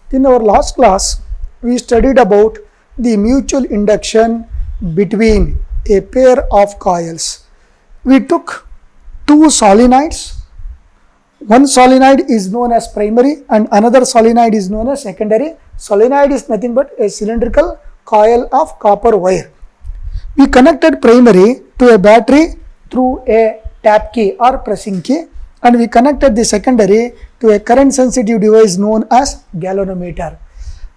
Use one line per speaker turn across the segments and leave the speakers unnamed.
In our last class, we studied about the mutual induction between a pair of coils. We took two solenoids. One solenoid is known as primary and another solenoid is known as secondary. Solenoid is nothing but a cylindrical coil of copper wire. We connected primary to a battery through a tap key or pressing key, and we connected the secondary to a current sensitive device known as galvanometer.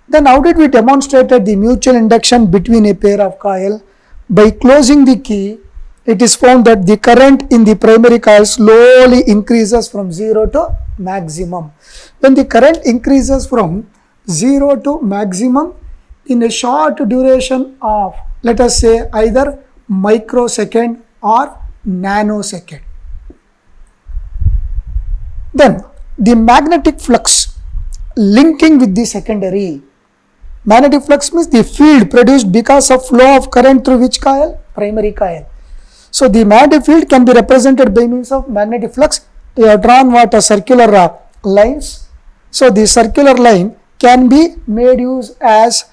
Then how did we demonstrate the mutual induction between a pair of coil? By closing the key, it is found that the current in the primary coil slowly increases from 0 to maximum. When the current increases from 0 to maximum in a short duration of, let us say, either microsecond or nanosecond, then the magnetic flux linking with the secondary. Magnetic flux means the field produced because of flow of current through which coil? Primary coil. So the magnetic field can be represented by means of magnetic flux. You have drawn what a circular lines. So the circular line can be made use as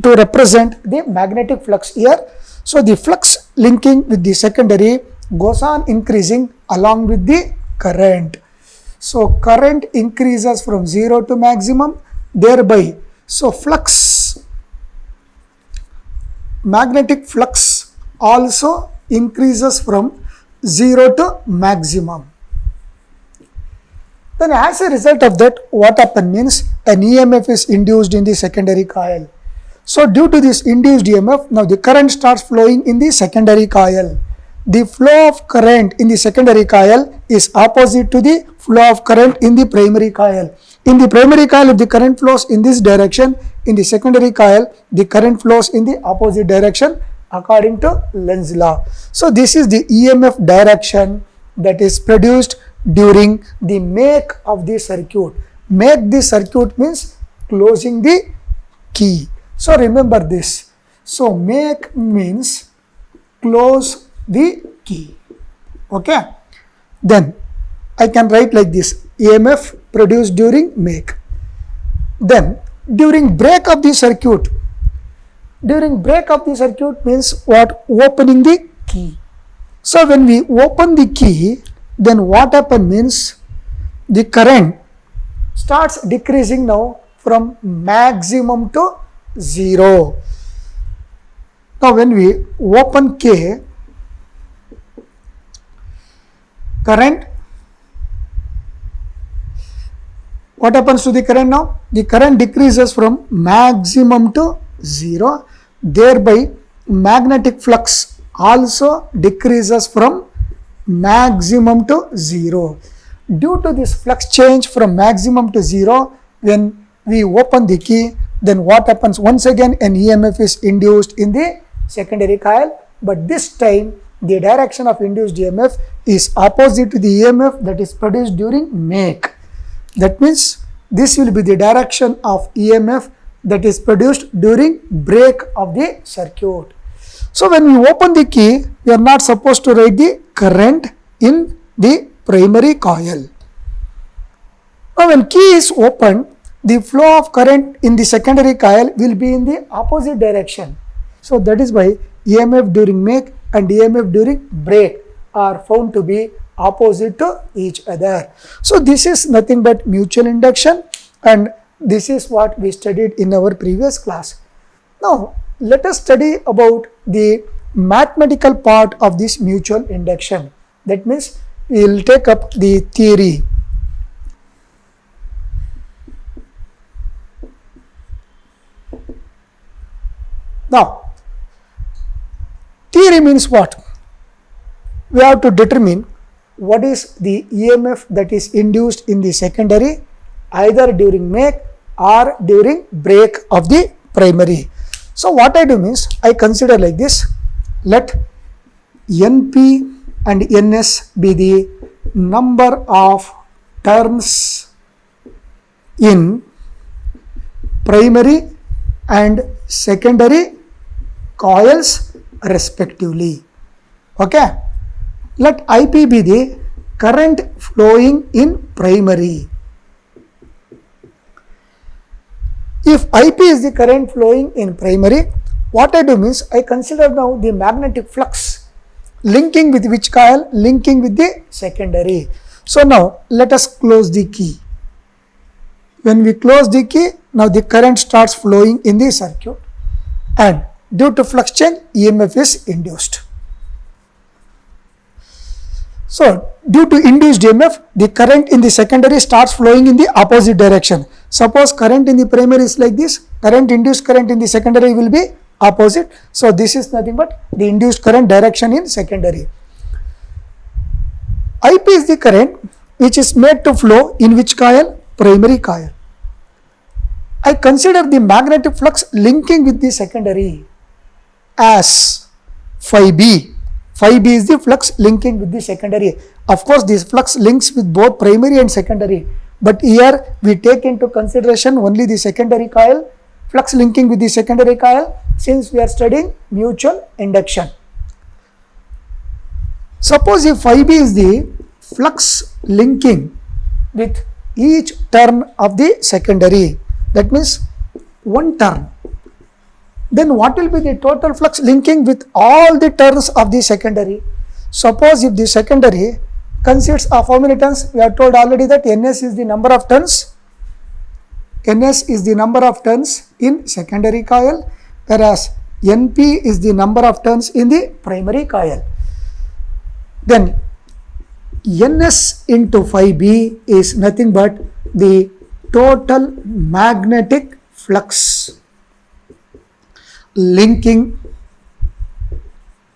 to represent the magnetic flux here. So the flux linking with the secondary goes on increasing along with the current. So current increases from 0 to maximum, thereby so magnetic flux also increases from 0 to maximum. Then as a result of that, what happens means an EMF is induced in the secondary coil. So due to this induced EMF, now the current starts flowing in the secondary coil. The flow of current in the secondary coil is opposite to the flow of current in the primary coil. In the primary coil, if the current flows in this direction, in the secondary coil, the current flows in the opposite direction according to Lenz's law. So this is the EMF direction that is produced during the make of the circuit. Make the circuit means closing the key. So remember this. So make means close the key. Okay. Then I can write like this: EMF produced during make. Then during break of the circuit. During break of the circuit means what? Opening the key. So when we open the key, then what happens means the current starts decreasing now from maximum to 0. Now when we open K, current, what happens to the current now? The current decreases from maximum to 0, thereby magnetic flux also decreases from maximum to 0. Due to this flux change from maximum to 0, when we open the key, then what happens? Once again an EMF is induced in the secondary coil, but this time the direction of induced EMF is opposite to the EMF that is produced during make. That means this will be the direction of EMF that is produced during break of the circuit. So when we open the key, we are not supposed to write the current in the primary coil. Now when key is opened, the flow of current in the secondary coil will be in the opposite direction. So that is why EMF during make and EMF during break are found to be opposite to each other. So this is nothing but mutual induction, and this is what we studied in our previous class. Now let us study about the mathematical part of this mutual induction. That means we will take up the theory. Now theory means what? We have to determine what is the EMF that is induced in the secondary either during make or during break of the primary. So what I do means I consider like this: let NP and NS be the number of turns in primary and secondary coils respectively. Okay. Let IP be the current flowing in primary. If IP is the current flowing in primary, what I do means I consider now the magnetic flux linking with which coil? Linking with the secondary. So now let us close the key. When we close the key, now the current starts flowing in the circuit, and due to flux change, EMF is induced. So due to induced EMF, the current in the secondary starts flowing in the opposite direction. Suppose current in the primary is like this, current induced current in the secondary will be opposite. So this is nothing but the induced current direction in secondary. IP is the current which is made to flow in which coil? Primary coil. I consider the magnetic flux linking with the secondary as phi B. Phi B is the flux linking with the secondary. Of course, this flux links with both primary and secondary, but here we take into consideration only the secondary coil, flux linking with the secondary coil, since we are studying mutual induction. Suppose if phi B is the flux linking with each turn of the secondary, that means one turn, then what will be the total flux linking with all the turns of the secondary? Suppose if the secondary consists of how many turns? We are told already that Ns is the number of turns. Ns is the number of turns in secondary coil, whereas Np is the number of turns in the primary coil. Then Ns into phi B is nothing but the total magnetic flux linking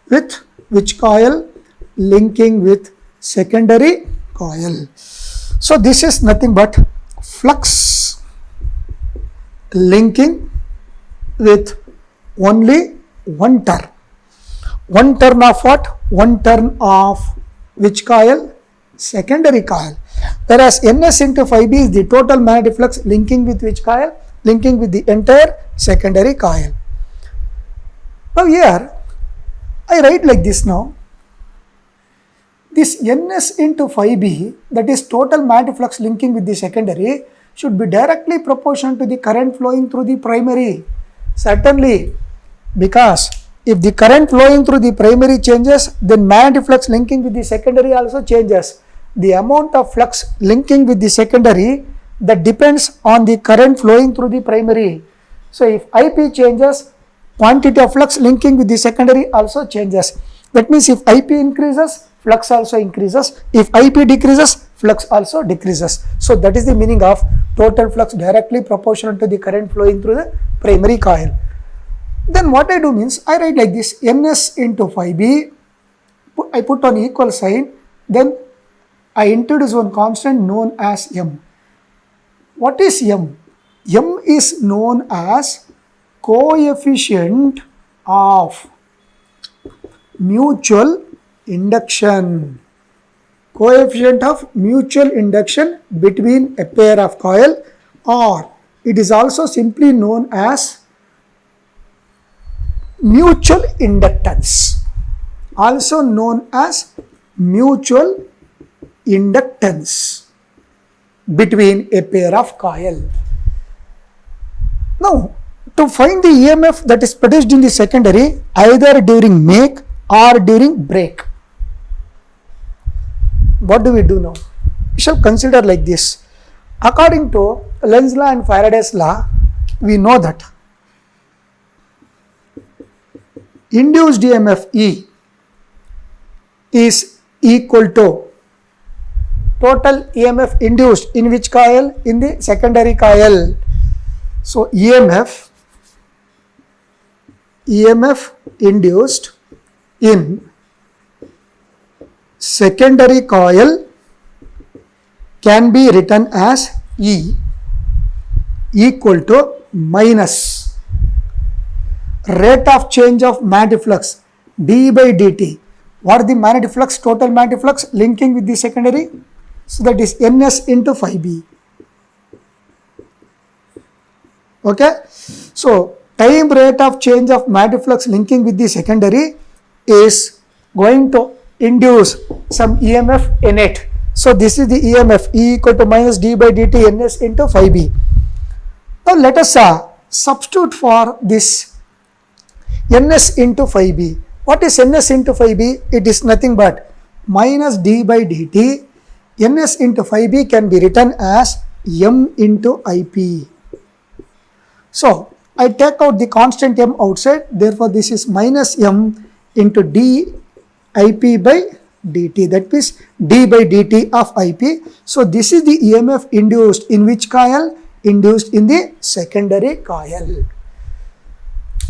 with which coil? Linking with secondary coil. So this is nothing but flux linking with only one turn. One turn of what? One turn of which coil? Secondary coil. Whereas Ns into phi B is the total magnetic flux linking with which coil? Linking with the entire secondary coil. Now here I write like this now. This Ns into phi B, that is total magnetic flux linking with the secondary, should be directly proportional to the current flowing through the primary. Certainly, because if the current flowing through the primary changes, then magnetic flux linking with the secondary also changes. The amount of flux linking with the secondary, that depends on the current flowing through the primary. So if IP changes, quantity of flux linking with the secondary also changes. That means if IP increases, flux also increases. If IP decreases, flux also decreases. So that is the meaning of total flux directly proportional to the current flowing through the primary coil. Then what I do means I write like this: Ns into phi B, I put on equal sign, then I introduce one constant known as M. What is M? M is known as coefficient of mutual induction. Coefficient of mutual induction between a pair of coil, or it is also simply known as mutual inductance. Also known as mutual inductance between a pair of coil. Now, to find the EMF that is produced in the secondary either during make or during break, what do we do now? We shall consider like this. According to Lenz's law and Faraday's law, we know that induced EMF E is equal to total EMF induced in which coil? In the secondary coil. So EMF induced in secondary coil can be written as E equal to minus rate of change of magnetic flux d by dt. What is the magnetic flux? Total magnetic flux linking with the secondary. So that is Ns into phi B. Okay. So time rate of change of magnetic flux linking with the secondary is going to induce some EMF in it. So this is the EMF E equal to minus d by dt Ns into phi B. Now let us substitute for this ns into phi b. What is ns into phi b? It is nothing but minus d by dt. Ns into phi b can be written as m into ip. So I take out the constant m outside, therefore this is minus m into d ip by dt, that means d by dt of ip. So this is the EMF induced in which coil? Induced in the secondary coil.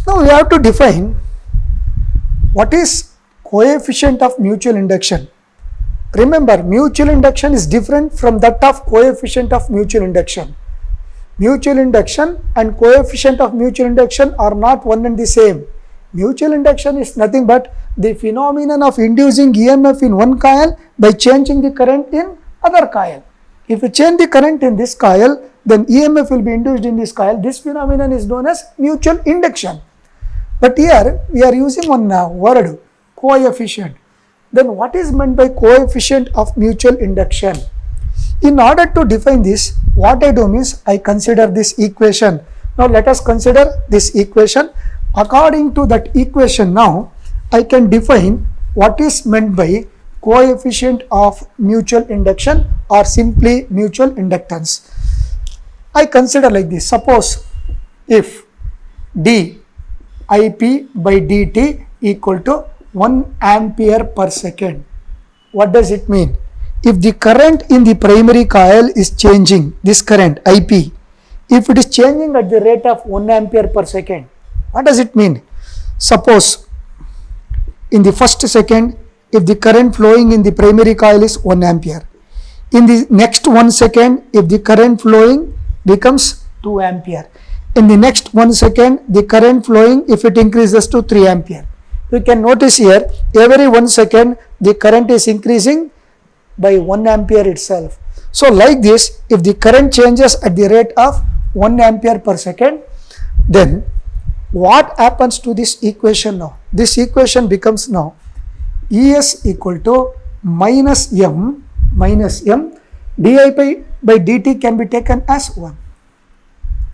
Now we have to define what is coefficient of mutual induction. Remember, mutual induction is different from that of coefficient of mutual induction. Mutual induction and coefficient of mutual induction are not one and the same. Mutual induction is nothing but the phenomenon of inducing EMF in one coil by changing the current in other coil. If you change the current in this coil, then EMF will be induced in this coil. This phenomenon is known as mutual induction. But here we are using one word, coefficient. Then what is meant by coefficient of mutual induction? In order to define this, what I do is I consider this equation. Now let us consider this equation. According to that equation, now I can define what is meant by coefficient of mutual induction or simply mutual inductance. I consider like this. Suppose if d ip by dt equal to 1 ampere per second. What does it mean? If the current in the primary coil is changing, this current ip, if it is changing at the rate of 1 ampere per second, what does it mean? Suppose in the first second, if the current flowing in the primary coil is 1 ampere, in the next 1 second, if the current flowing becomes 2 ampere, in the next 1 second, the current flowing, if it increases to 3 ampere. You can notice here, every 1 second, the current is increasing by 1 ampere itself. So like this, if the current changes at the rate of 1 ampere per second, then what happens to this equation now? This equation becomes now Es equal to minus m di by dt can be taken as 1.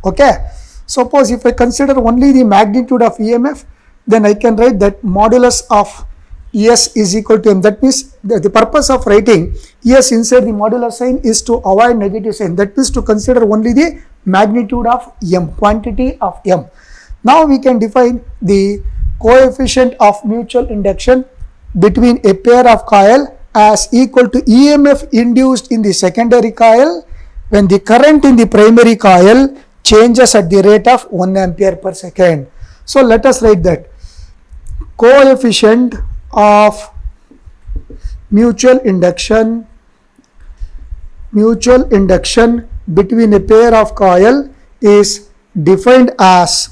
Okay. Suppose if I consider only the magnitude of EMF, then I can write that modulus of Es is equal to m. That means the purpose of writing Es inside the modular sign is to avoid negative sign. That means to consider only the magnitude of m, quantity of m. Now we can define the coefficient of mutual induction between a pair of coil as equal to EMF induced in the secondary coil when the current in the primary coil changes at the rate of 1 ampere per second. So let us write that coefficient of mutual induction between a pair of coil is defined as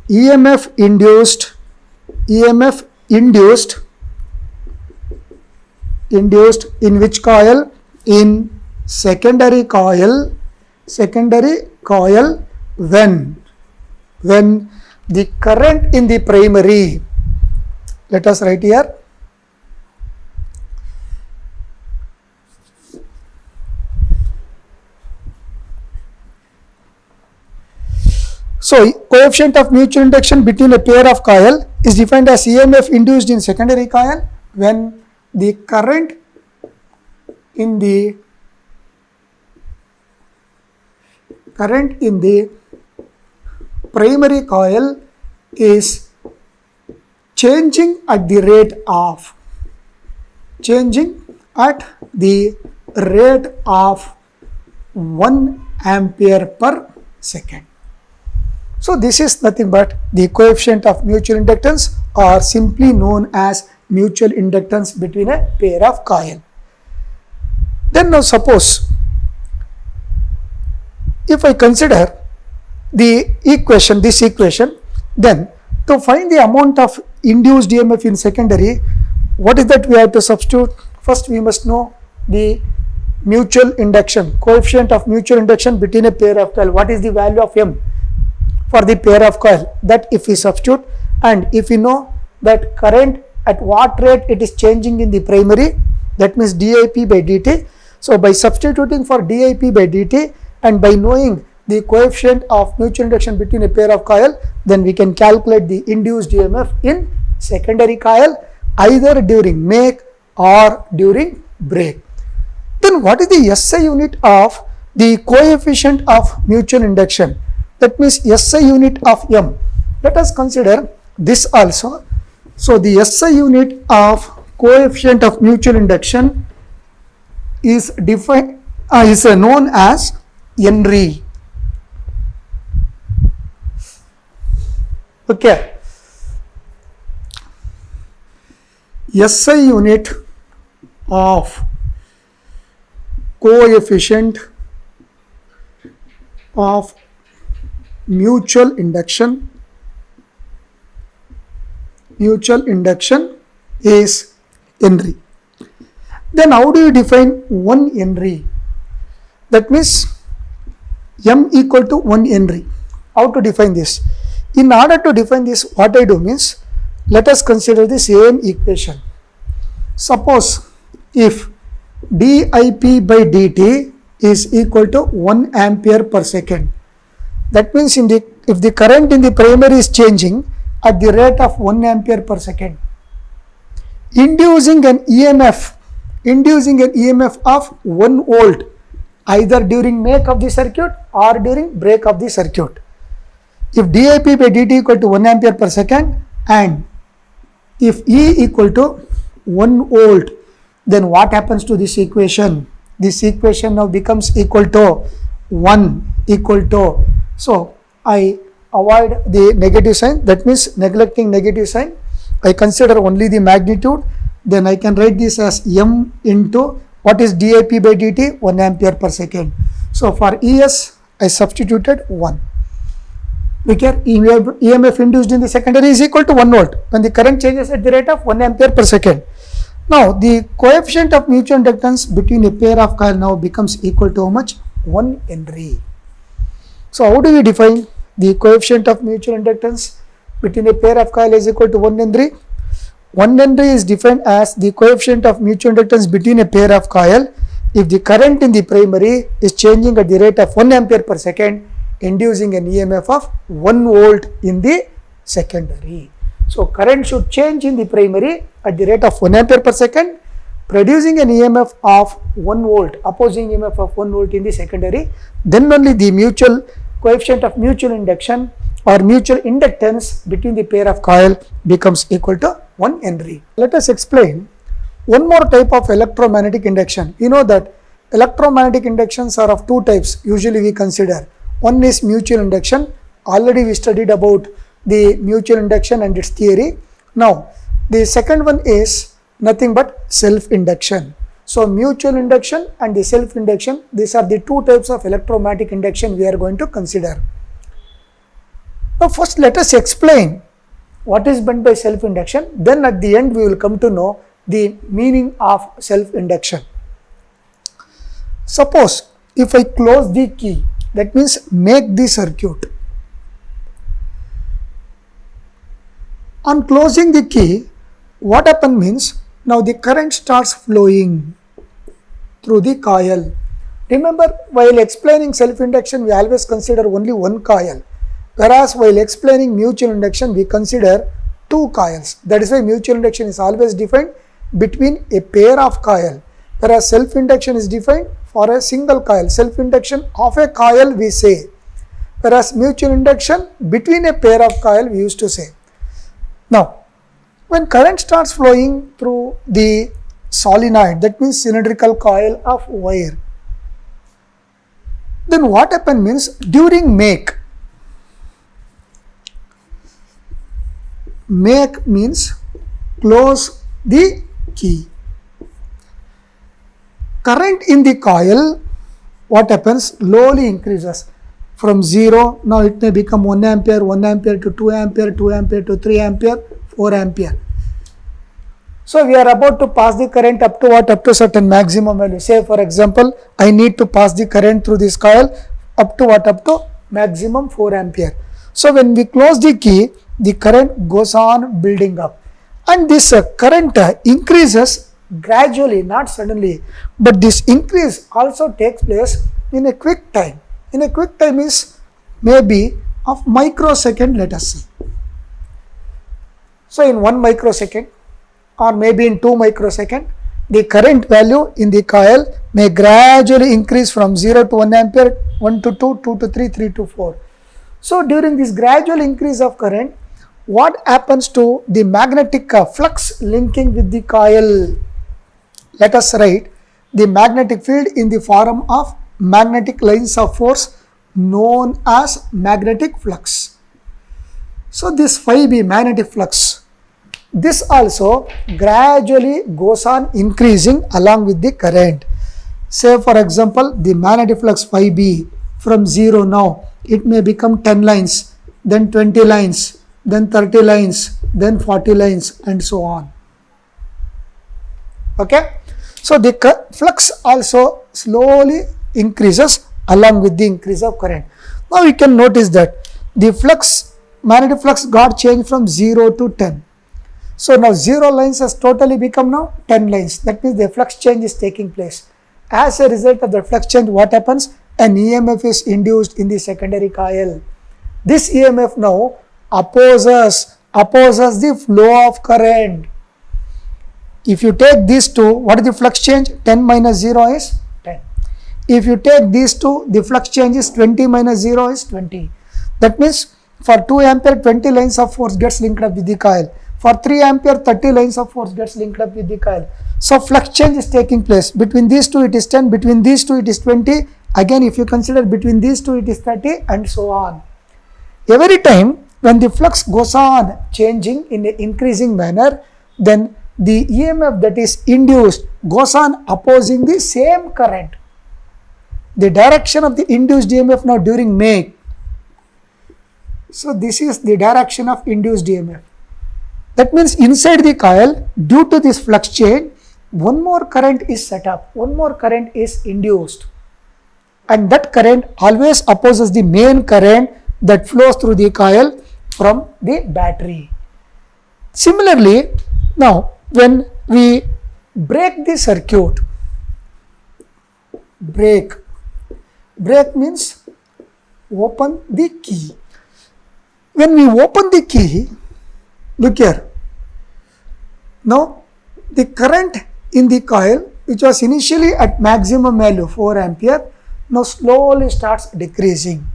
EMF induced in which coil? In secondary coil when the current in the primary, let us write here, so coefficient of mutual induction between a pair of coil is defined as EMF induced in secondary coil when the current in the primary coil is changing at the rate of 1 ampere per second. So this is nothing but the coefficient of mutual inductance, or simply known as mutual inductance between a pair of coil. Then now suppose if I consider this equation, then to find the amount of induced EMF in secondary, what is that we have to substitute? First we must know the mutual induction, coefficient of mutual induction between a pair of coil. What is the value of m for the pair of coil? That if we substitute, and if we know that current at what rate it is changing in the primary, that means dip by dt. So by substituting for dip by dt and by knowing the coefficient of mutual induction between a pair of coil, then we can calculate the induced EMF in secondary coil either during make or during break. Then what is the SI unit of the coefficient of mutual induction? That means SI unit of M. Let us consider this also. So the SI unit of coefficient of mutual induction is defined is known as Henry. Okay. SI unit of coefficient of mutual induction is Henry. Then how do you define 1 Henry? That means M equal to 1 Henry. How to define this? In order to define this, what I do means, let us consider the same equation. Suppose if dip by dt is equal to 1 ampere per second, that means if the current in the primary is changing at the rate of 1 ampere per second, inducing an EMF of 1 volt either during make of the circuit or during break of the circuit. If dip by dt equal to 1 ampere per second and if E equal to 1 volt, then what happens to this equation? This equation now becomes equal to 1 equal to. So I avoid the negative sign, that means neglecting negative sign. I consider only the magnitude. Then I can write this as M into what is dip by dt? 1 ampere per second. So for ES I substituted 1. EMF induced in the secondary is equal to 1 volt when the current changes at the rate of 1 ampere per second. Now the coefficient of mutual inductance between a pair of coil now becomes equal to how much? 1 Henry. So how do we define the coefficient of mutual inductance between a pair of coil is equal to 1 Henry? 1 Henry is defined as the coefficient of mutual inductance between a pair of coil if the current in the primary is changing at the rate of 1 ampere per second, inducing an EMF of 1 volt in the secondary. So current should change in the primary at the rate of 1 ampere per second, producing an EMF of 1 volt, opposing EMF of 1 volt in the secondary. Then only the mutual coefficient of mutual induction or mutual inductance between the pair of coil becomes equal to 1 Henry. Let us explain one more type of electromagnetic induction. You know that electromagnetic inductions are of two types usually we consider. One is mutual induction. Already we studied about the mutual induction and its theory. Now the second one is nothing but self-induction. So mutual induction and the self-induction, these are the two types of electromagnetic induction we are going to consider. Now first let us explain what is meant by self-induction, then at the end we will come to know the meaning of self-induction. Suppose if I close the key, that means make the circuit. On closing the key, what happens means now the current starts flowing through the coil. Remember, while explaining self-induction we always consider only one coil, whereas while explaining mutual induction we consider two coils. That is why mutual induction is always defined between a pair of coil, whereas self-induction is defined for a single coil. Self-induction of a coil we say, whereas mutual induction between a pair of coil we used to say. Now when current starts flowing through the solenoid, that means cylindrical coil of wire, then what happens means during make means close the key. Current in the coil, what happens, slowly increases from 0, now it may become 1 ampere, 1 ampere to 2 ampere, 2 ampere to 3 ampere, 4 ampere. So we are about to pass the current up to what? Up to certain maximum value. Say for example, I need to pass the current through this coil up to what? Up to maximum 4 ampere. So when we close the key, the current goes on building up, and this current increases gradually, not suddenly, but this increase also takes place in a quick time. In a quick time is maybe of microsecond, let us say. So in 1 microsecond or maybe in 2 microsecond, the current value in the coil may gradually increase from 0 to 1 ampere, 1 to 2, 2 to 3, 3 to 4. So during this gradual increase of current, what happens to the magnetic flux linking with the coil? Let us write the magnetic field in the form of magnetic lines of force known as magnetic flux. So this phi b magnetic flux, this also gradually goes on increasing along with the current. Say for example, the magnetic flux phi b from 0 now, it may become 10 lines, then 20 lines, then 30 lines, then 40 lines, and so on. Okay. So the flux also slowly increases along with the increase of current. Now you can notice that the flux, magnetic flux got changed from 0 to 10. So now 0 lines has totally become now 10 lines. That means the flux change is taking place. As a result of the flux change, what happens? An EMF is induced in the secondary coil. This EMF now opposes the flow of current. If you take these two, what is the flux change? 10 minus 0 is 10. If you take these two, the flux change is 20 minus 0 is 20. That means for 2 ampere, 20 lines of force gets linked up with the coil. For 3 ampere, 30 lines of force gets linked up with the coil. So flux change is taking place. Between these two, it is 10. Between these two, it is 20. Again, if you consider between these two, it is 30, and so on. Every time when the flux goes on changing in an increasing manner, then the EMF that is induced goes on opposing the same current. The direction of the induced EMF now during make. So this is the direction of induced EMF. That means inside the coil, due to this flux change, one more current is set up, one more current is induced. And that current always opposes the main current that flows through the coil from the battery. Similarly, now when we break the circuit, break means open the key. When we open the key, look here, now the current in the coil, which was initially at maximum value 4 ampere, now slowly starts decreasing.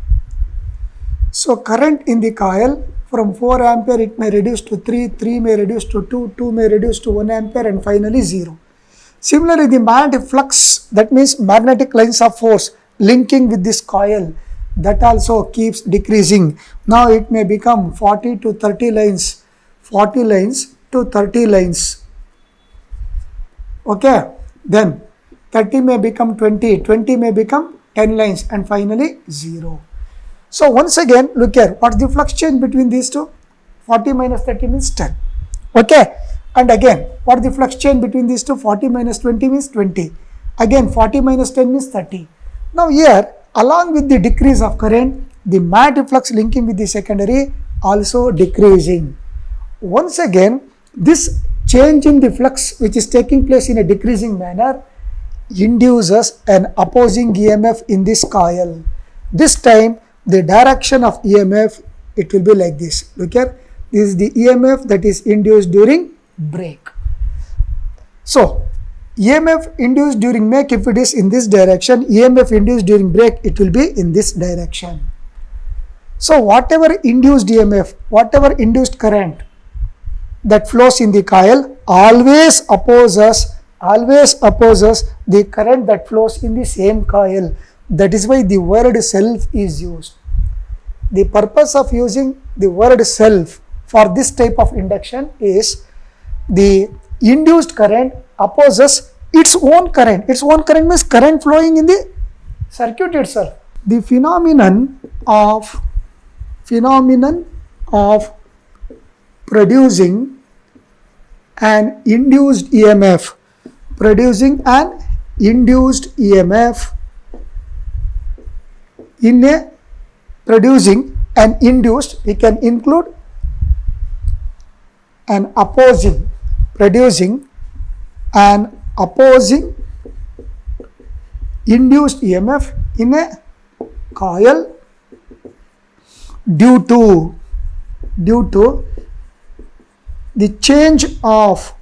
So current in the coil from 4 ampere, it may reduce to 3, 3 may reduce to 2, 2 may reduce to 1 ampere, and finally 0. Similarly, the magnetic flux, that means magnetic lines of force linking with this coil, that also keeps decreasing. Now it may become 40 to 30 lines, 40 lines to 30 lines. Okay, then 30 may become 20, 20 may become 10 lines, and finally 0. So once again, look here, what's the flux change between these two? 40 minus 30 means 10. Okay, and again, what's the flux change between these two? 40 minus 20 means 20. Again, 40 minus 10 means 30. Now here, along with the decrease of current, the magnetic flux linking with the secondary also decreasing. Once again, this change in the flux which is taking place in a decreasing manner induces an opposing EMF in this coil. This time the direction of EMF, it will be like this. Look here, this is the EMF that is induced during break. So EMF induced during make, if it is in this direction, EMF induced during break, it will be in this direction. So whatever induced EMF, whatever induced current that flows in the coil always opposes the current that flows in the same coil. That is why the word self is used. The purpose of using the word self for this type of induction is the induced current opposes its own current. Its own current means current flowing in the circuit itself. The phenomenon of producing an induced EMF, in a producing an induced, we can include an opposing, producing an opposing induced EMF in a coil due to the change of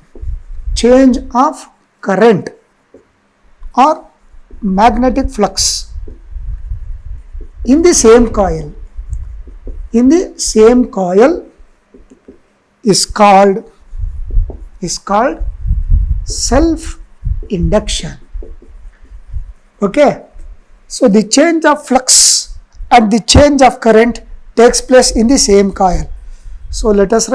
current or magnetic flux in the same coil. In the same coil is called self induction. Okay, so the change of flux and the change of current takes place in the same coil. So let us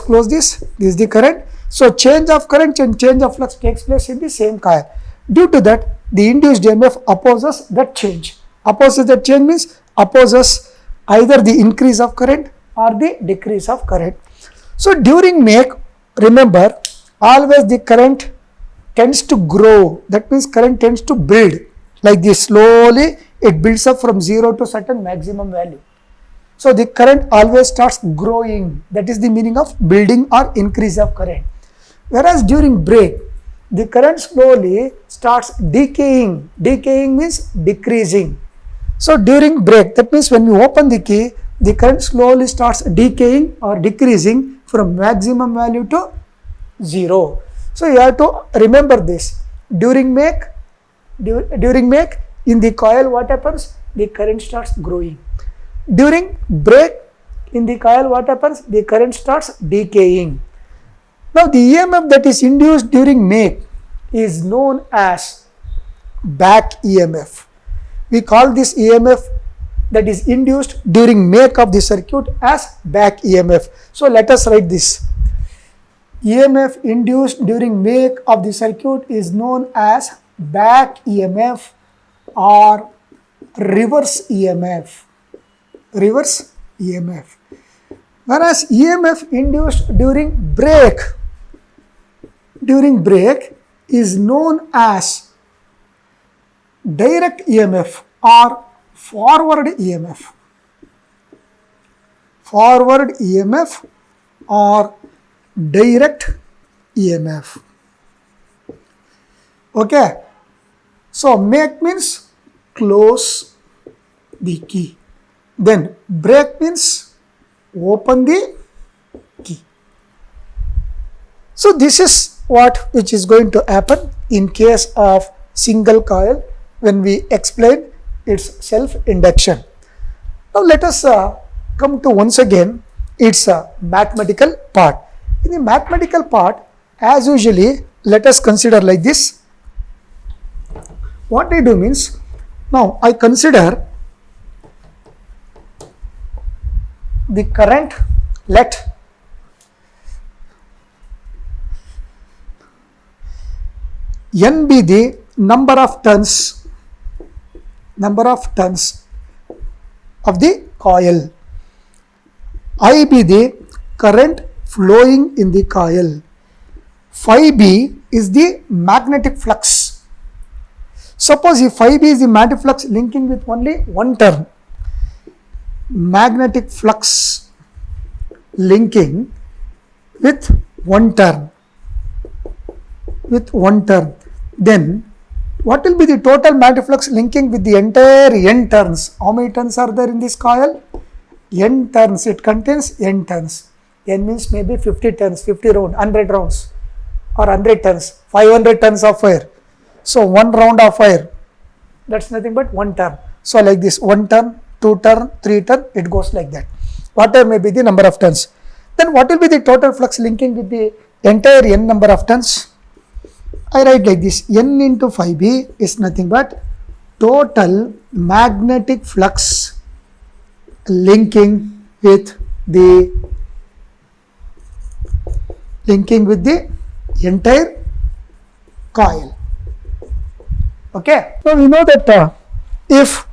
close this. This is the current. So change of current and change of flux takes place in the same coil. Due to that, the induced EMF opposes that change. Opposes that change means opposes either the increase of current or the decrease of current. So during make, remember, always the current tends to grow. That means current tends to build like this. Slowly it builds up from 0 to certain maximum value. So the current always starts growing. That is the meaning of building or increase of current. Whereas during break, the current slowly starts decaying. Decaying means decreasing. So during break, that means when you open the key, the current slowly starts decaying or decreasing from maximum value to 0. So you have to remember this. During make, in the coil, what happens? The current starts growing. During break, in the coil, what happens? The current starts decaying. Now the EMF that is induced during make is known as back EMF. We call this EMF that is induced during make of the circuit as back EMF. So let us write this. EMF induced during make of the circuit is known as back EMF or reverse EMF. Reverse EMF. Whereas EMF induced during break is known as direct EMF or forward EMF. Forward EMF or direct EMF. Okay. So make means close the key. Then break means open the key. So this is which is going to happen in case of single coil when we explain its self-induction. Now let us come to once again its mathematical part. In the mathematical part, as usually, let us consider like this. What I do means, now I consider the current, let N be the number of turns of the coil, I be the current flowing in the coil, phi b is the magnetic flux. Suppose if phi b is the magnetic flux linking with only one turn, magnetic flux linking with one turn, then what will be the total magnetic flux linking with the entire n turns? How many turns are there in this coil? N turns. It contains n turns. N means maybe 50 turns, 50 rounds, 100 rounds or 100 turns, 500 turns of fire. So one round of fire, that's nothing but one turn. So like this, one turn, two turn, three turn, it goes like that. Whatever may be the number of turns. Then what will be the total flux linking with the entire n number of turns? I write like this, N into phi b is nothing but total magnetic flux linking with the entire coil. Okay. So we know that if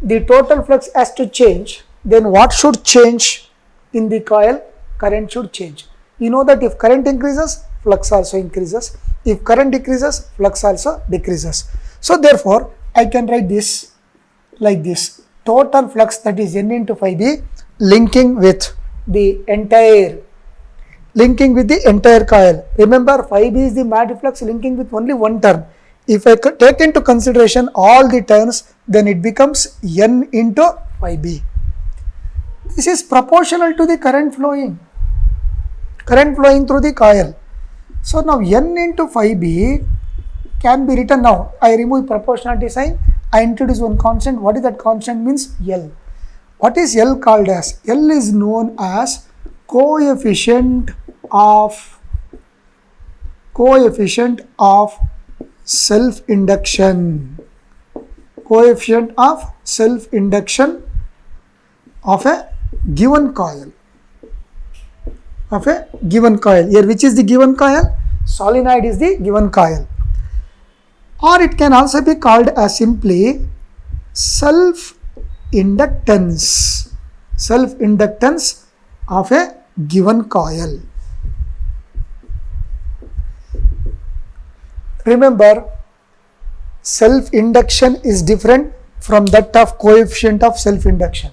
the total flux has to change, then what should change in the coil? Current should change. You know that if current increases, flux also increases. If current decreases, flux also decreases. So therefore, I can write this like this. Total flux, that is N into phi b, linking with the entire linking with the entire coil. Remember, phi b is the magnetic flux linking with only one turn. If I take into consideration all the turns, then it becomes N into phi b. This is proportional to the current flowing through the coil. So now N into phi b can be written now. I remove proportionality sign. I introduce one constant. What is that constant? Means L. What is L called as? L is known as coefficient of self-induction. Coefficient of self-induction of a given coil. Here, which is the given coil? Solenoid is the given coil. Or it can also be called as simply self-inductance of a given coil. Remember, self-induction is different from that of coefficient of self-induction.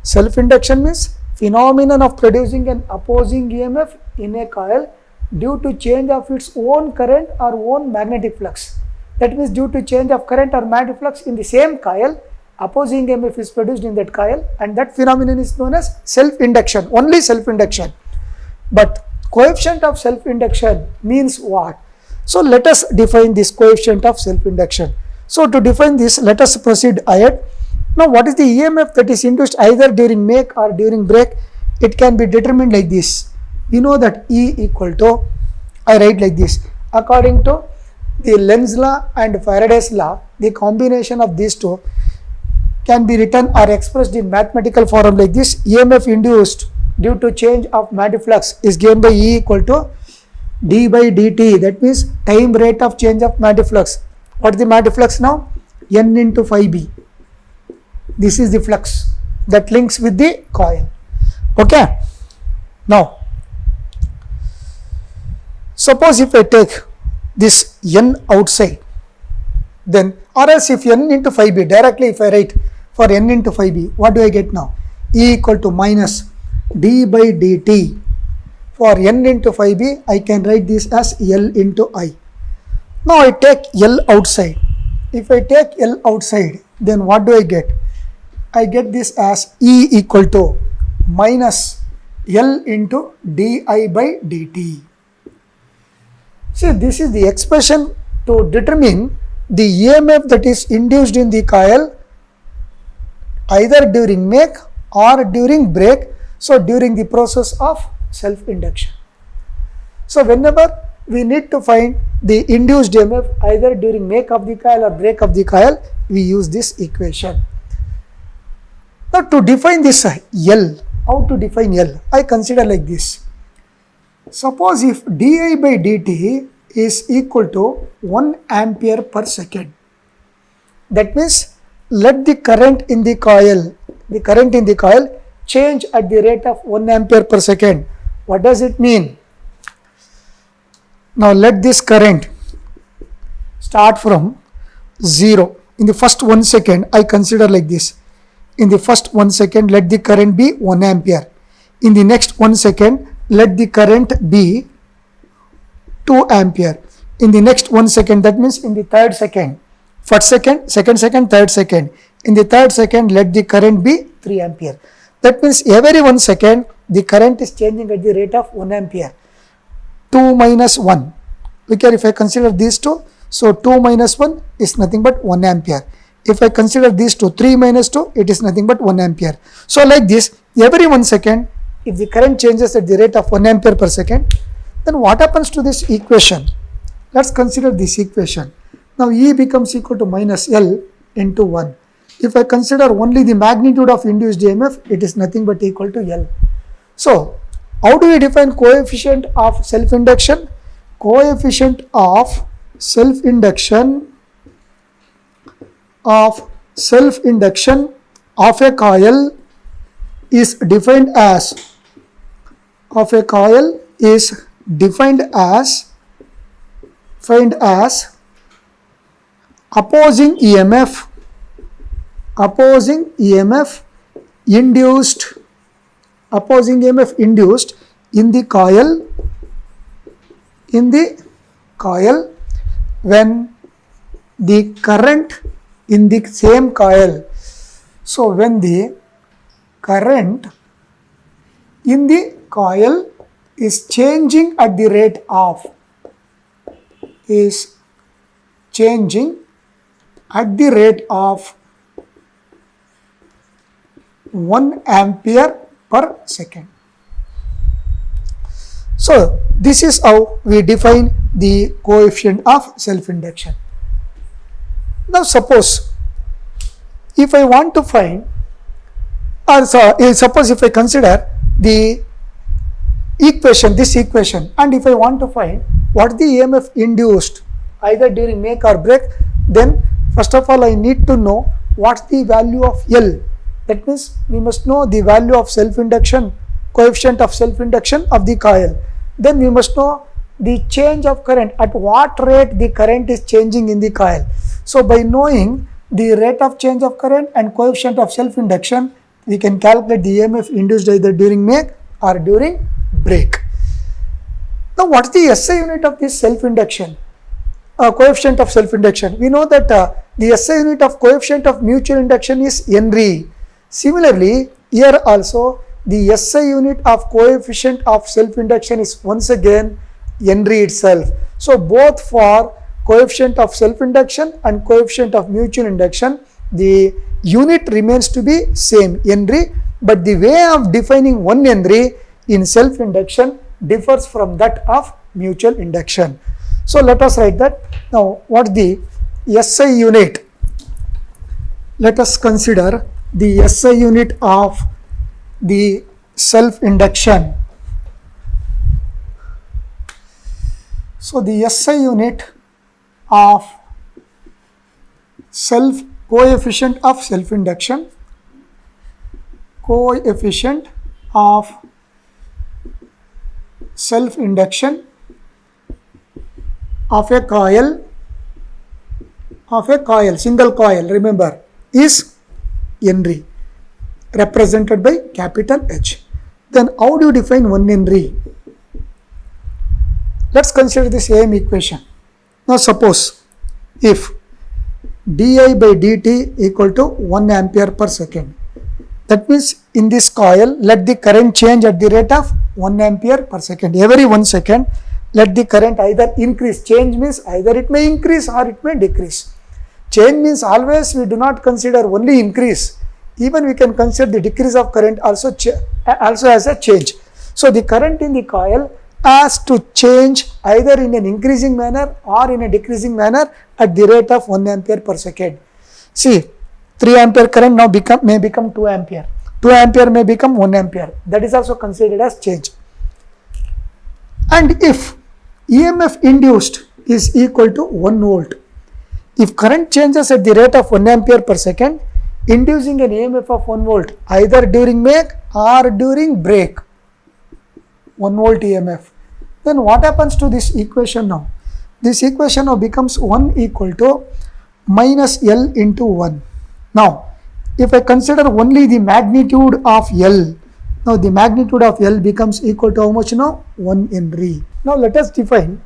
Self-induction means phenomenon of producing an opposing EMF in a coil due to change of its own current or own magnetic flux. That means due to change of current or magnetic flux in the same coil, opposing EMF is produced in that coil, and that phenomenon is known as self-induction, only self-induction. But coefficient of self-induction means what? So let us define this coefficient of self-induction. So to define this, let us proceed ahead. Now what is the EMF that is induced either during make or during break? It can be determined like this. We know that E equal to, I write like this, according to the Lenz law and Faraday's law, the combination of these two can be written or expressed in mathematical form like this. EMF induced due to change of magnetic flux is given by E equal to d by dt. That means time rate of change of magnetic flux. What is the magnetic flux now? N into phi b. This is the flux that links with the coil. Okay. Now, suppose if I take this N outside, then, or else if N into phi b, directly if I write for N into phi b, what do I get now? E equal to minus d by dt. For N into phi b, I can write this as L into I. Now I take L outside. If I take L outside, then what do I get? I get this as E equal to minus L into di by dt. See, this is the expression to determine the EMF that is induced in the coil either during make or during break. So during the process of self-induction. So whenever we need to find the induced EMF either during make of the coil or break of the coil, we use this equation. Now to define this L, how to define L? I consider like this. Suppose if di by dt is equal to 1 ampere per second. That means let the current in the coil change at the rate of 1 ampere per second. What does it mean? Now let this current start from 0. In the first 1 second, I consider like this. In the first 1 second, let the current be 1 ampere. In the next 1 second, let the current be 2 ampere. In the next 1 second, that means in the third second, first second, second second, third second. In the third second, let the current be 3 ampere. That means every 1 second, the current is changing at the rate of 1 ampere. 2 minus 1. Look here, if I consider these two, so 2 minus 1 is nothing but 1 ampere. If I consider these two, 3 minus 2, it is nothing but 1 ampere. So like this, every 1 second, if the current changes at the rate of 1 ampere per second, then what happens to this equation? Let's consider this equation. Now E becomes equal to minus L into 1. If I consider only the magnitude of induced EMF, it is nothing but equal to L. So, how do we define coefficient of self-induction? Coefficient of self-induction of a coil is defined as opposing EMF induced in the coil when the current in the same coil. So when the current in the coil is changing at the rate of 1 ampere per second. So this is how we define the coefficient of self-induction. Now suppose if I want to find, suppose if I consider the this equation, and if I want to find what the EMF induced either during make or break, then first of all I need to know what's the value of L. That means we must know the value of self-induction, coefficient of self-induction of the coil. Then we must know the change of current, at what rate the current is changing in the coil. So by knowing the rate of change of current and coefficient of self-induction, we can calculate the EMF induced either during make or during break. Now what is the SI unit of this self-induction, coefficient of self-induction? We know that the SI unit of coefficient of mutual induction is Henry. Similarly, here also the SI unit of coefficient of self-induction is once again Henry itself. So both for coefficient of self-induction and coefficient of mutual induction, the unit remains to be same, Henry, but the way of defining 1 Henry in self-induction differs from that of mutual induction. So let us write that. Now what the SI unit? Let us consider the SI unit of the self-induction. So the SI unit of coefficient of self-induction, coefficient of self-induction of a coil, single coil, remember, is Henry, represented by capital H. Then how do you define 1 Henry? Let's consider the same equation. Now suppose if di by dt equal to 1 ampere per second, that means in this coil let the current change at the rate of 1 ampere per second. Every 1 second let the current either increase. Change means either it may increase or it may decrease. Change means always we do not consider only increase, even we can consider the decrease of current also as a change. So the current in the coil has to change either in an increasing manner or in a decreasing manner at the rate of 1 ampere per second. See, 3 ampere current now may become 2 ampere. 2 ampere may become 1 ampere. That is also considered as change. And if EMF induced is equal to 1 volt, if current changes at the rate of 1 ampere per second, inducing an EMF of 1 volt either during make or during break, 1 volt EMF, then what happens to this equation now? This equation now becomes 1 equal to minus L into 1. Now, if I consider only the magnitude of L, now the magnitude of L becomes equal to how much now? 1 Henry. Now let us define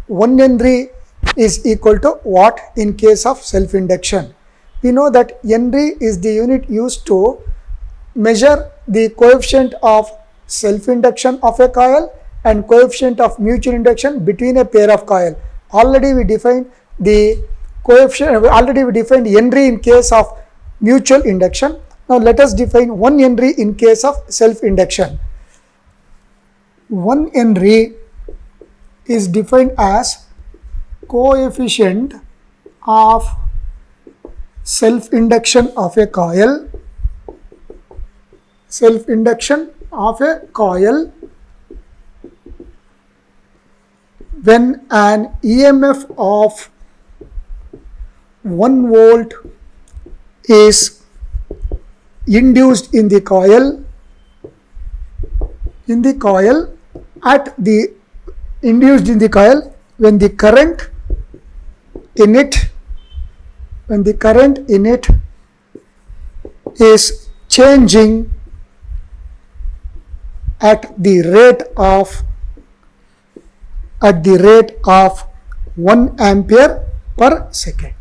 1 Henry is equal to what in case of self-induction. We know that Henry is the unit used to measure the coefficient of self-induction of a coil and coefficient of mutual induction between a pair of coil. Already we defined the coefficient, already we defined Henry in case of mutual induction. Now let us define 1 Henry in case of self-induction. 1 Henry is defined as coefficient of self-induction of a coil, when an EMF of 1 volt is induced in the coil when the current in it is changing at the rate of 1 ampere per second.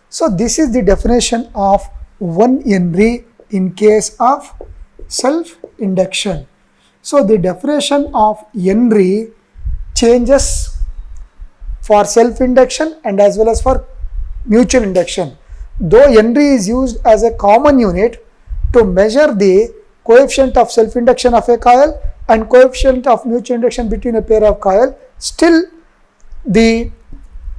So this is the definition of 1 Henry in case of self-induction. So the definition of Henry changes for self-induction and as well as for mutual induction. Though Henry is used as a common unit to measure the coefficient of self-induction of a coil and coefficient of mutual induction between a pair of coil, still the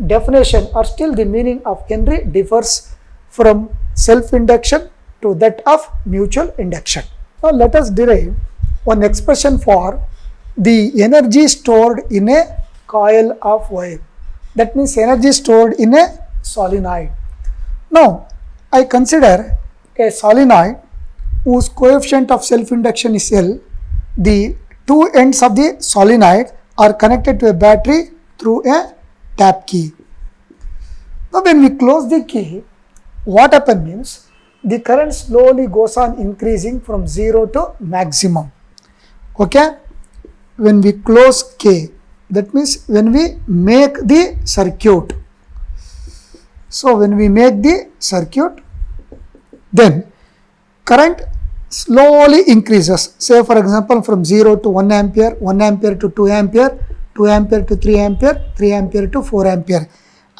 definition or still the meaning of Henry differs from self-induction to that of mutual induction. Now let us derive one expression for the energy stored in a coil of wire. That means energy stored in a solenoid. Now I consider a solenoid whose coefficient of self-induction is L. The two ends of the solenoid are connected to a battery through a tap key. Now when we close the key, what happens means the current slowly goes on increasing from 0 to maximum. Okay, when we close K, that means when we make the circuit. So when we make the circuit, then current slowly increases. Say for example from 0 to 1 ampere, 1 ampere to 2 ampere, 2 ampere to 3 ampere, 3 ampere to 4 ampere.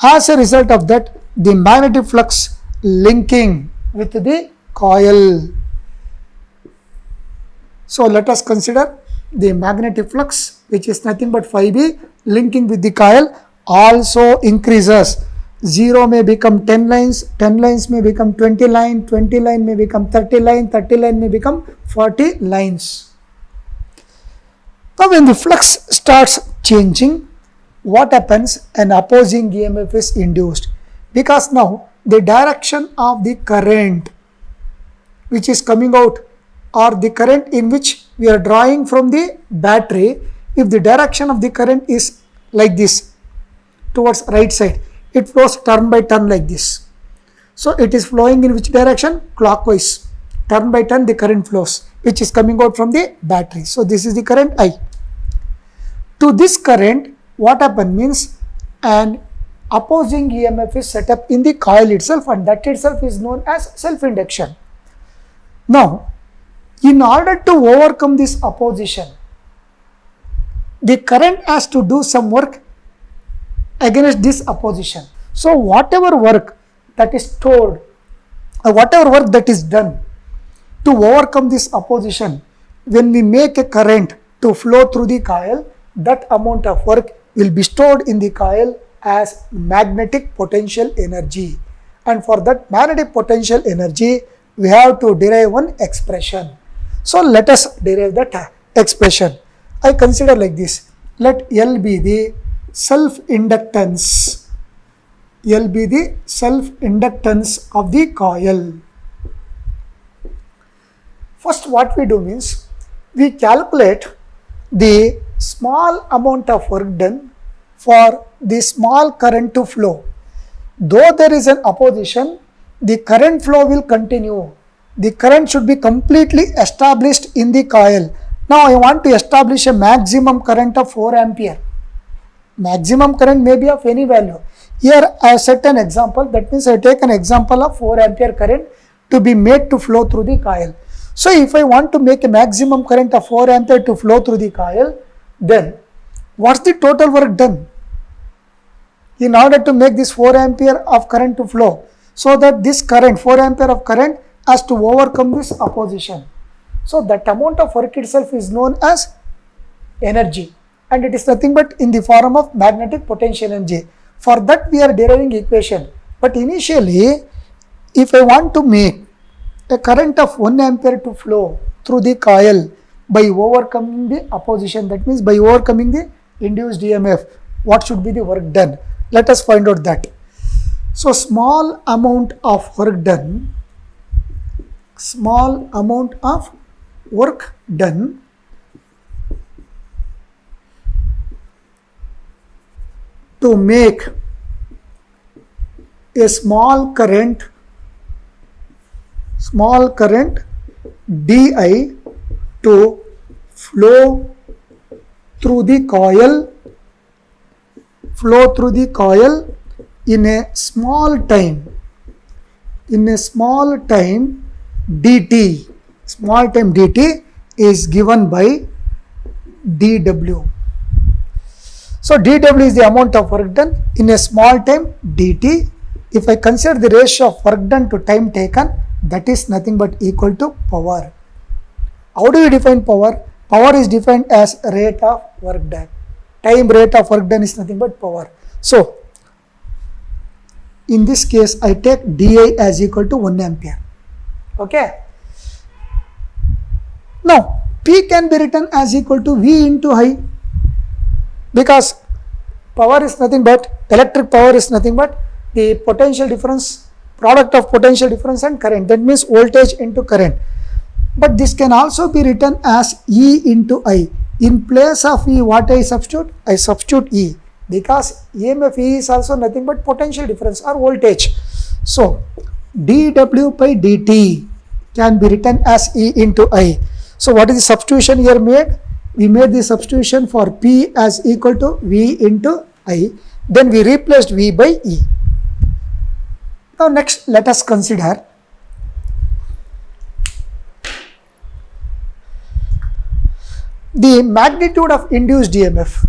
As a result of that, the magnetic flux linking with the coil. So let us consider the magnetic flux, which is nothing but phi B, linking with the coil also increases. 0 may become 10 lines, 10 lines may become 20 lines, 20 line may become 30 lines, 30 line may become 40 lines. Now when the flux starts changing, what happens? An opposing EMF is induced, because now the direction of the current which is coming out or the current in which we are drawing from the battery, if the direction of the current is like this towards right side, it flows turn by turn like this. So it is flowing in which direction? Clockwise. Turn by turn the current flows, which is coming out from the battery. So this is the current I. To this current, what happens means an opposing EMF is set up in the coil itself, and that itself is known as self-induction. Now, in order to overcome this opposition, the current has to do some work against this opposition. So whatever work that is stored, or whatever work that is done to overcome this opposition, when we make a current to flow through the coil, that amount of work will be stored in the coil as magnetic potential energy. And for that magnetic potential energy, we have to derive one expression. So let us derive that expression. I consider like this. Let L be the self-inductance. L be the self-inductance of the coil. First what we do means, we calculate the small amount of work done for the small current to flow. Though there is an opposition, the current flow will continue. The current should be completely established in the coil. Now I want to establish a maximum current of 4 ampere. Maximum current may be of any value. Here I have set an example, that means I take an example of 4 ampere current to be made to flow through the coil. So if I want to make a maximum current of 4 ampere to flow through the coil, then what's the total work done in order to make this 4 ampere of current to flow, so that this current 4 ampere of current has to overcome this opposition. So that amount of work itself is known as energy, and it is nothing but in the form of magnetic potential energy. For that we are deriving equation. But initially, if I want to make a current of 1 ampere to flow through the coil by overcoming the opposition, that means by overcoming the induced EMF, what should be the work done? Let us find out that. So small amount of work done, to make a small current DI to flow through the coil in a small time dt. Small time dt is given by dw. So dw is the amount of work done in a small time dt. If I consider the ratio of work done to time taken, that is nothing but equal to power. How do we define power? Power is defined as rate of work done. Time rate of work done is nothing but power. So in this case, I take di as equal to 1 ampere. Okay. Now P can be written as equal to V into I, because power is nothing but, electric power is nothing but the potential difference, product of potential difference and current. That means voltage into current. But this can also be written as E into I. In place of E, what I substitute? I substitute E, because EMF E is also nothing but potential difference or voltage. So dw by dt can be written as E into I. So what is the substitution here made? We made the substitution for P as equal to V into I. Then we replaced V by E. Now next, let us consider the magnitude of induced EMF.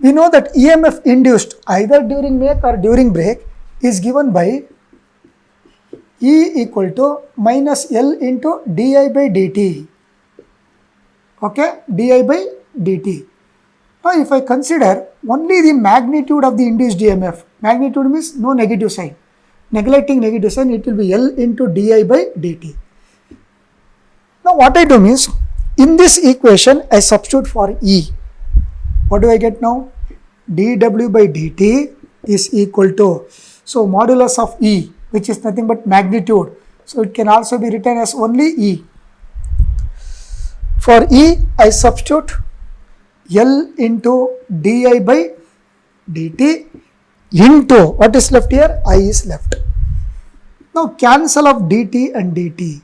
We know that EMF induced either during make or during break is given by E equal to minus L into di by dt. Okay, di by dt. Now if I consider only the magnitude of the induced EMF, magnitude means no negative sign. Neglecting negative sign, it will be L into di by dt. Now what I do means, in this equation I substitute for E. What do I get now? dw by dt is equal to, so modulus of E, which is nothing but magnitude. So it can also be written as only E. For E, I substitute L into di by dt into, what is left here? I is left. Now cancel of dt and dt.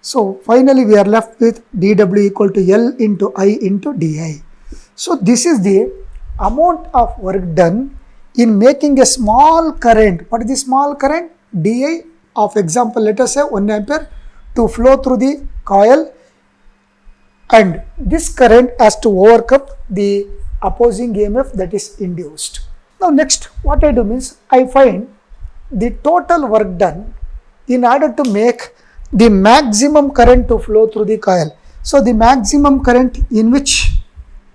So finally we are left with dw equal to L into I into di. So this is the amount of work done in making a small current. What is the small current? di of example, let us say 1 ampere to flow through the coil, and this current has to overcome the opposing EMF that is induced. Now next, what I do means, I find the total work done in order to make the maximum current to flow through the coil. So the maximum current in which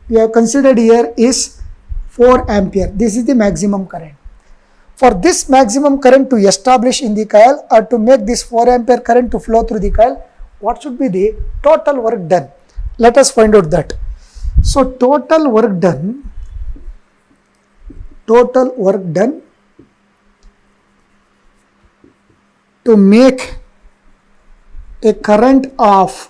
we have considered here is 4 ampere. This is the maximum current. For this maximum current to establish in the coil, or to make this 4 ampere current to flow through the coil, what should be the total work done? Let us find out that. So total work done to make a current of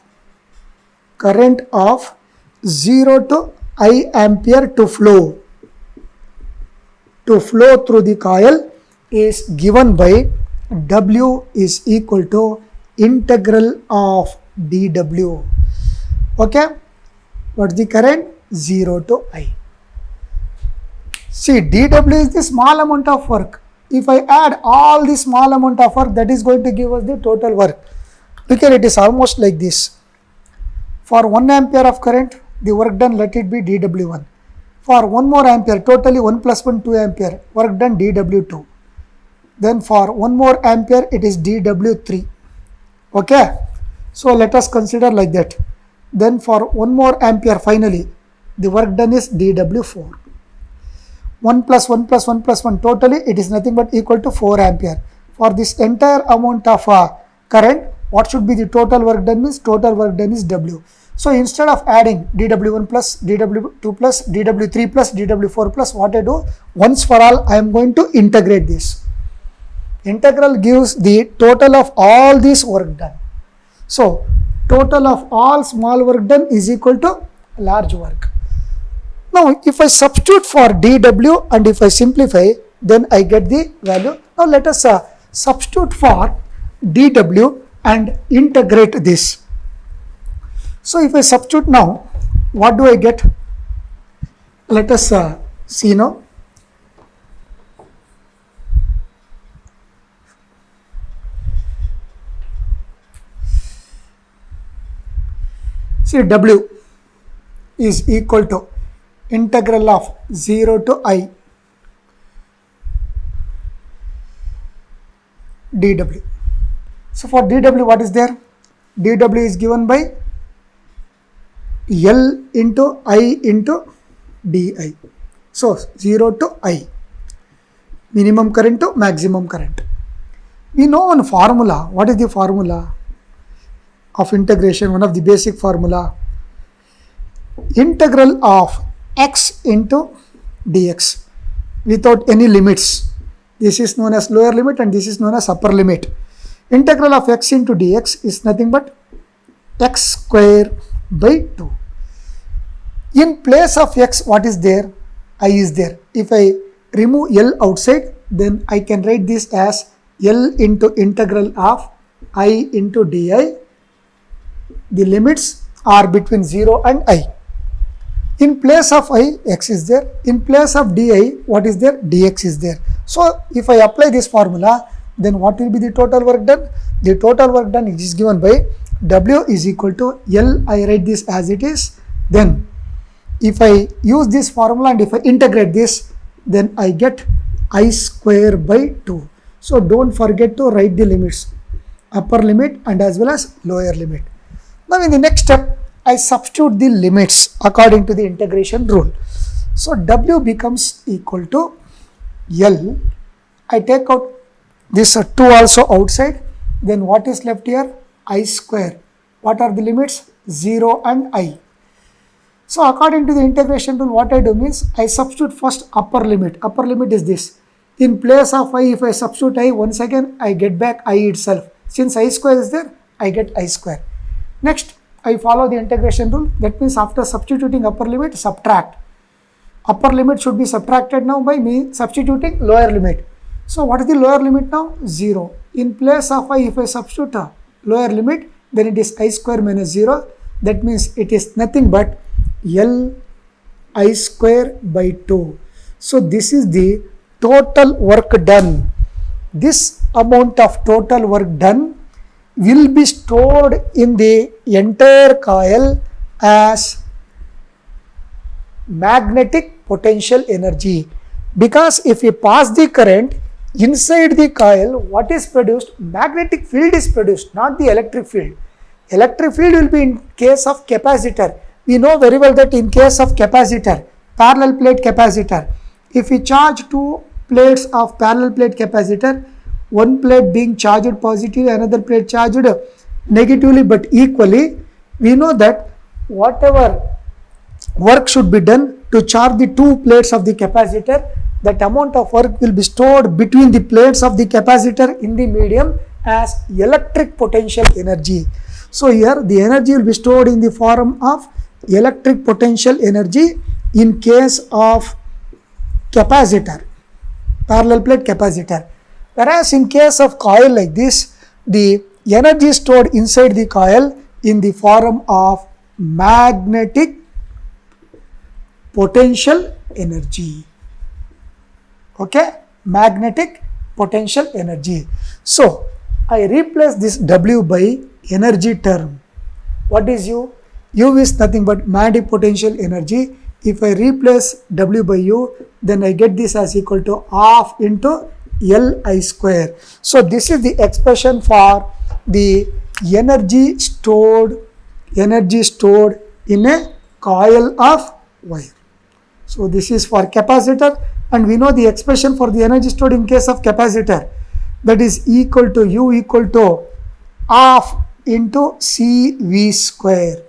0 to I ampere to flow through the coil is given by W is equal to integral of dW. Okay, what's the current? 0 to I. See, dW is the small amount of work. If I add all the small amount of work, that is going to give us the total work. Look here, it is almost like this. For 1 ampere of current, the work done, let it be dW1. For 1 more ampere, totally 1 plus 1, 2 ampere, work done dW2. Then for 1 more ampere, it is dW3. Okay, so let us consider like that. Then for 1 more ampere, finally, the work done is dW4. 1 plus 1 plus 1 plus 1, totally it is nothing but equal to 4 ampere. For this entire amount of current, what should be the total work done means? Total work done is W. So instead of adding dW1 plus dW2 plus dW3 plus dW4 plus, what I do, once for all I am going to integrate this. Integral gives the total of all this work done. So total of all small work done is equal to large work. Now if I substitute for dW and if I simplify, then I get the value. Now let us substitute for dW and integrate this. So if I substitute now, what do I get? Let us see now. See, W is equal to integral of 0 to I dW. So for dW, what is there? dW is given by L into I into di. So 0 to I, minimum current to maximum current. We know one formula. What is the formula of integration? One of the basic formula. Integral of x into dx without any limits. This is known as lower limit and this is known as upper limit. Integral of x into dx is nothing but x square by 2. In place of x, what is there? I is there. If I remove L outside, then I can write this as L into integral of I into di. The limits are between 0 and I. In place of I, x is there. In place of di, what is there? Dx is there. So if I apply this formula, then what will be the total work done? The total work done is given by W is equal to L. I write this as it is. Then if I use this formula and if I integrate this, then I get I square by 2. So don't forget to write the limits, upper limit and as well as lower limit. Now in the next step, I substitute the limits according to the integration rule. So W becomes equal to L. I take out this 2 also outside. Then what is left here? I square. What are the limits? 0 and I. So according to the integration rule, what I do means I substitute first upper limit. Upper limit is this. In place of I, if I substitute I, once again I get back I itself. Since I square is there, I get I square. Next, I follow the integration rule. That means after substituting upper limit, subtract. Upper limit should be subtracted now by me substituting lower limit. So what is the lower limit now? 0. In place of I, if I substitute a lower limit, then it is I square minus 0. That means it is nothing but L I square by 2. So this is the total work done. This amount of total work done will be stored in the entire coil as magnetic potential energy, because if we pass the current inside the coil, what is produced? Magnetic field is produced, not the electric field. Electric field will be in case of capacitor. We know very well that in case of capacitor, parallel plate capacitor, if we charge 2 plates of parallel plate capacitor, one plate being charged positively, another plate charged negatively but equally, we know that whatever work should be done to charge the 2 plates of the capacitor, that amount of work will be stored between the plates of the capacitor in the medium as electric potential energy. So here the energy will be stored in the form of electric potential energy in case of capacitor, parallel plate capacitor. Whereas in case of coil like this, the energy stored inside the coil in the form of magnetic potential energy. Okay, magnetic potential energy. So I replace this W by energy term. What is U? U is nothing but magnetic potential energy. If I replace W by U, then I get this as equal to half into L I square. So this is the expression for the energy stored in a coil of wire. So this is for capacitor, and we know the expression for the energy stored in case of capacitor, that is equal to U equal to half into CV square.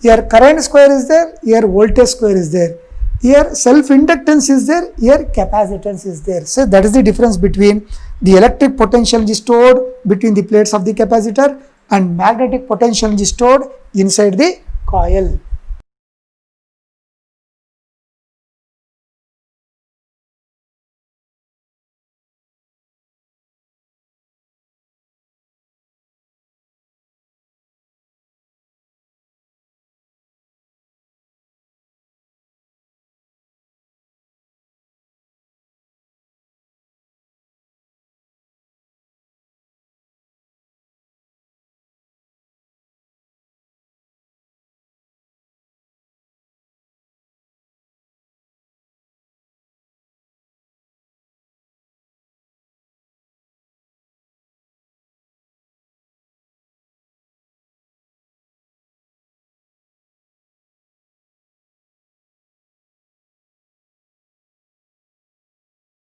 Here current square is there, here voltage square is there. Here self-inductance is there, here capacitance is there. So that is the difference between the electric potential stored between the plates of the capacitor and magnetic potential stored inside the coil.